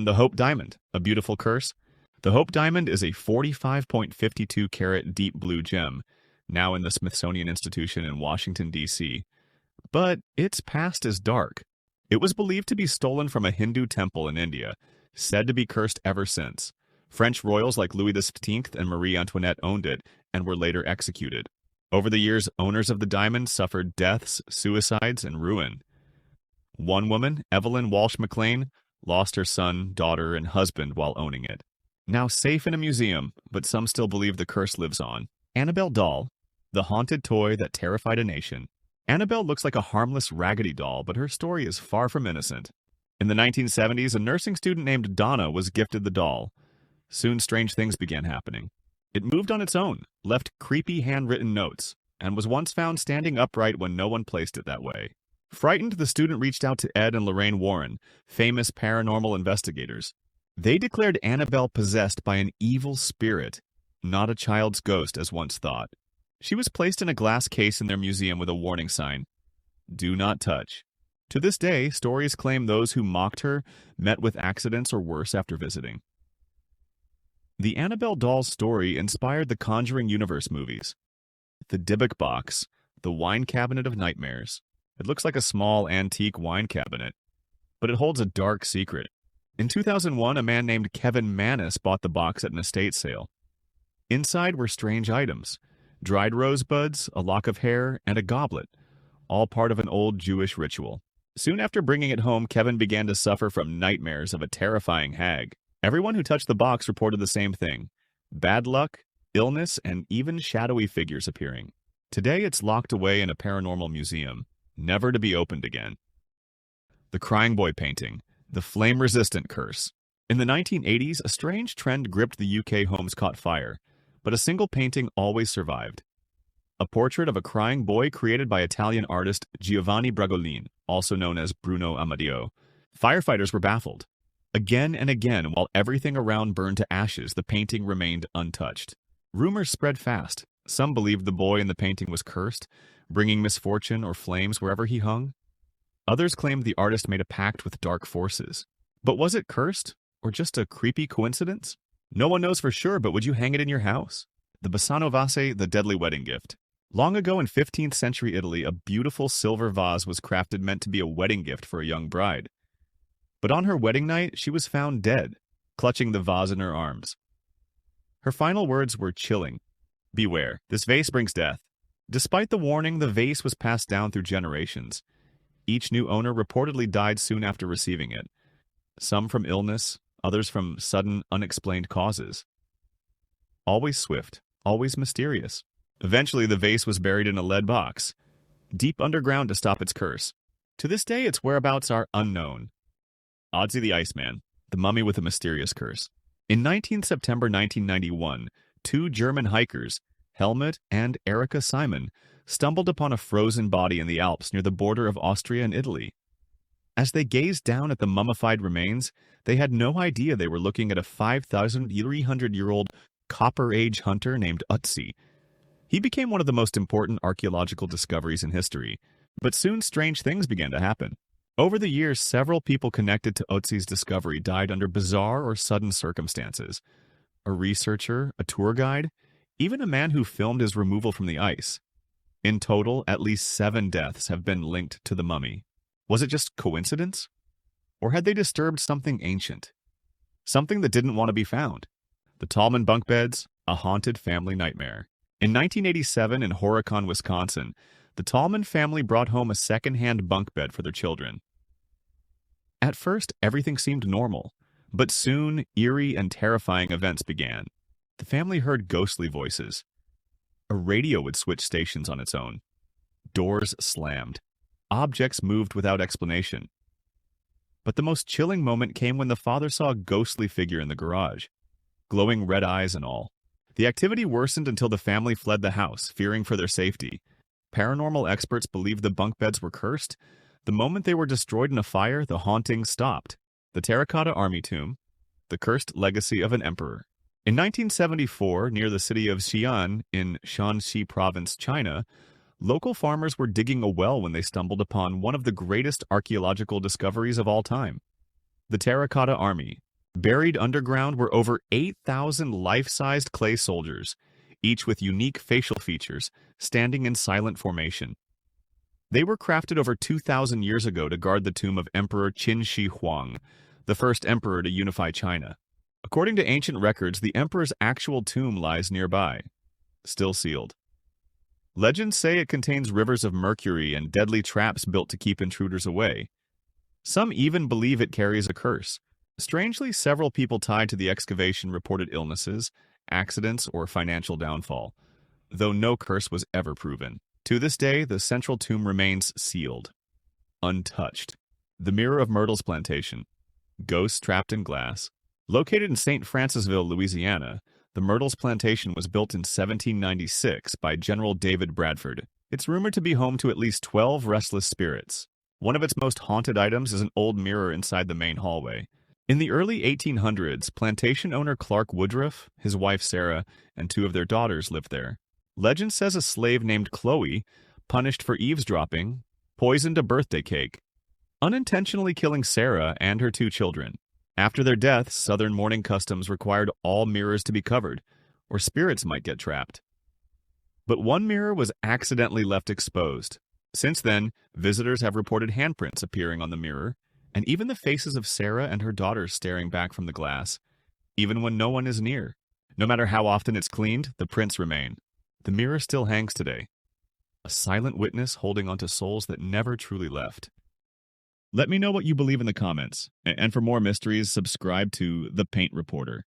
The Hope Diamond, a beautiful curse. The Hope Diamond is a 45.52 carat deep blue gem, now in the Smithsonian Institution in Washington, D.C. But its past is dark. It was believed to be stolen from a Hindu temple in India, said to be cursed ever since. French royals like Louis XV and Marie Antoinette owned it and were later executed. Over the years, owners of the diamond suffered deaths, suicides, and ruin. One woman, Evelyn Walsh McLean, lost her son, daughter, and husband while owning it. Now safe in a museum, but some still believe the curse lives on. Annabelle doll, the haunted toy that terrified a nation. Annabelle looks like a harmless raggedy doll, but her story is far from innocent. In the 1970s, a nursing student named Donna was gifted the doll. Soon strange things began happening. It moved on its own, left creepy handwritten notes, and was once found standing upright when no one placed it that way. Frightened, the student reached out to Ed and Lorraine Warren, famous paranormal investigators. They declared Annabelle possessed by an evil spirit, not a child's ghost as once thought. She was placed in a glass case in their museum with a warning sign, "Do not touch." To this day, stories claim those who mocked her met with accidents or worse after visiting. The Annabelle doll's story inspired the Conjuring Universe movies. The Dybbuk box, the wine cabinet of nightmares. It looks like a small antique wine cabinet, but it holds a dark secret. In 2001, a man named Kevin Mannis bought the box at an estate sale. Inside were strange items: dried rosebuds, a lock of hair, and a goblet, all part of an old Jewish ritual. Soon after bringing it home, Kevin began to suffer from nightmares of a terrifying hag. Everyone who touched the box reported the same thing: bad luck, illness, and even shadowy figures appearing. Today it's locked away in a paranormal museum, never to be opened again. The Crying Boy painting, the flame-resistant curse. In the 1980s, a strange trend gripped the UK homes caught fire, but a single painting always survived. A portrait of a crying boy created by Italian artist Giovanni Bragolin, also known as Bruno Amadeo. Firefighters were baffled. Again and again, while everything around burned to ashes, the painting remained untouched. Rumors spread fast. Some believed the boy in the painting was cursed, bringing misfortune or flames wherever he hung. Others claimed the artist made a pact with dark forces. But was it cursed, or just a creepy coincidence? No one knows for sure, but would you hang it in your house? The Bassano Vase, the deadly wedding gift. Long ago in 15th century Italy, a beautiful silver vase was crafted meant to be a wedding gift for a young bride. But on her wedding night, she was found dead, clutching the vase in her arms. Her final words were chilling: "Beware, this vase brings death." Despite the warning, the vase was passed down through generations. Each new owner reportedly died soon after receiving it. Some from illness, others from sudden, unexplained causes. Always swift, always mysterious. Eventually, the vase was buried in a lead box, deep underground to stop its curse. To this day, its whereabouts are unknown. Ozzy the Iceman, the mummy with a mysterious curse. In 19 September 1991, two German hikers, Helmut and Erika Simon, stumbled upon a frozen body in the Alps near the border of Austria and Italy. As they gazed down at the mummified remains, they had no idea they were looking at a 5,300-year-old Copper Age hunter named Ötzi. He became one of the most important archaeological discoveries in history, but soon strange things began to happen. Over the years, several people connected to Ötzi's discovery died under bizarre or sudden circumstances. A researcher, a tour guide, even a man who filmed his removal from the ice. In total, at least 7 deaths have been linked to the mummy. Was it just coincidence? Or had they disturbed something ancient? Something that didn't want to be found? The Tallman bunk beds, a haunted family nightmare. In 1987 in Horicon, Wisconsin, the Tallman family brought home a second-hand bunk bed for their children. At first, everything seemed normal, but soon, eerie and terrifying events began. The family heard ghostly voices. A radio would switch stations on its own. Doors slammed. Objects moved without explanation. But the most chilling moment came when the father saw a ghostly figure in the garage, glowing red eyes and all. The activity worsened until the family fled the house, fearing for their safety. Paranormal experts believed the bunk beds were cursed. The moment they were destroyed in a fire, the haunting stopped. The Terracotta Army Tomb, the cursed legacy of an emperor. In 1974, near the city of Xi'an in Shanxi Province, China, local farmers were digging a well when they stumbled upon one of the greatest archaeological discoveries of all time. The Terracotta Army, Buried underground were over 8,000 life-sized clay soldiers, each with unique facial features, standing in silent formation. They were crafted over 2,000 years ago to guard the tomb of Emperor Qin Shi Huang, the first emperor to unify China. According to ancient records, the emperor's actual tomb lies nearby, still sealed. Legends say it contains rivers of mercury and deadly traps built to keep intruders away. Some even believe it carries a curse. Strangely, several people tied to the excavation reported illnesses, accidents, or financial downfall, though no curse was ever proven. To this day, the central tomb remains sealed, untouched. The Mirror of Myrtle's Plantation. Ghosts trapped in glass. Located in St. Francisville, Louisiana, the Myrtles Plantation was built in 1796 by General David Bradford. It's rumored to be home to at least 12 restless spirits. One of its most haunted items is an old mirror inside the main hallway. In the early 1800s, plantation owner Clark Woodruff, his wife Sarah, and two of their daughters lived there. Legend says a slave named Chloe, punished for eavesdropping, poisoned a birthday cake, unintentionally killing Sarah and her two children. After their deaths, Southern mourning customs required all mirrors to be covered, or spirits might get trapped. But one mirror was accidentally left exposed. Since then, visitors have reported handprints appearing on the mirror, and even the faces of Sarah and her daughters staring back from the glass, even when no one is near. No matter how often it's cleaned, the prints remain. The mirror still hangs today, a silent witness holding onto souls that never truly left. Let me know what you believe in the comments, and for more mysteries, subscribe to The Paint Reporter.